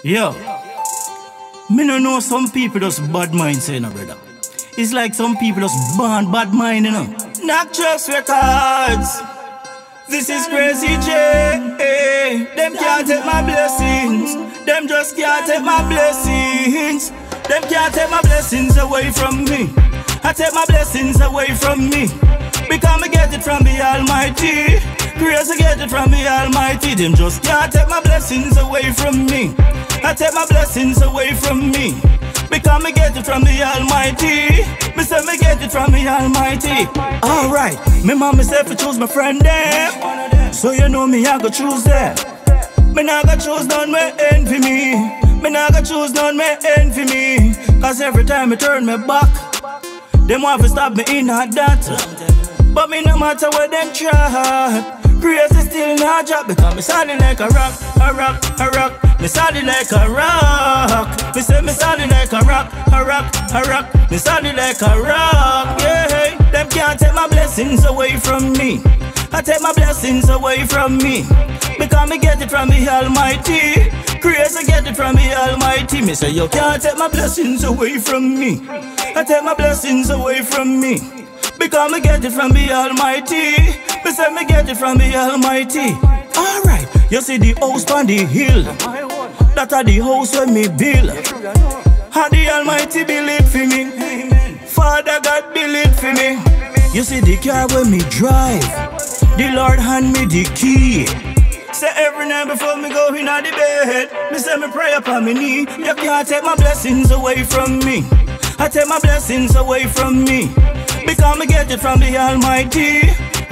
Yo, me no know some people just bad mind, say no brother. It's like some people just born bad mind, you know. Noxious Records. This is Crazy J. Them can't take my blessings. Them just can't take my blessings. Them can't take my blessings away from me. I take my blessings away from me, because I get it from the Almighty. Grace I get it from the Almighty. Them just can't take my blessings away from me. I take my blessings away from me, because I get it from the Almighty. Me say me get it from the Almighty. Alright, me mama said to choose my friend there, so you know me I go choose them. Me not go choose none me envy me. Me not go choose none me envy me, cause every time I turn me back, them want to stop me in a that. But me no matter where them try, grace is still not drop, because me solid like a rock, a rock, a rock. Me solid like a rock. Me say me solid like a rock, a rock, a rock. Me solid like a rock, yeah. Them can't take my blessings away from me. I take my blessings away from me, because me get it from the Almighty. Grace I get it from the Almighty. Me say you can't take my blessings away from me. I take my blessings away from me, because me get it from the Almighty. Me say me get it from the Almighty. Alright, you see the house on the hill, that are the house when me build. How the Almighty build it for me, Father God build it for me. You see the car when me drive, the Lord hand me the key. Say every night before me go in the bed, me say me pray upon me knee. You can't take my blessings away from me. I take my blessings away from me, because me get it from the Almighty.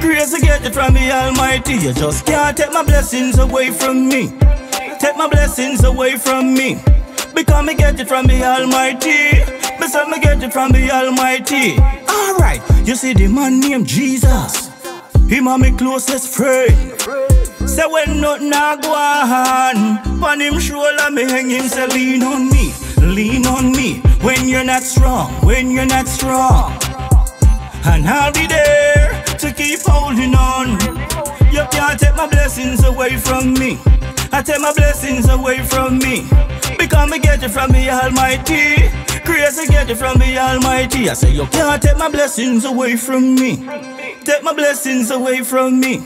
Grace I get it from the Almighty. You just can't take my blessings away from me. Take my blessings away from me, because me get it from the Almighty. Me say me get it from the Almighty. Alright, you see the man named Jesus, him a me closest friend. Say when nothing a go on, on him shoulder me hang him. Say lean on me, lean on me. When you're not strong, when you're not strong, and I'll be there to keep holding on. You can't take my blessings away from me. I take my blessings away from me, because me get it from the Almighty. Grace I get it from the Almighty. I say you can't take my blessings away from me. Take my blessings away from me.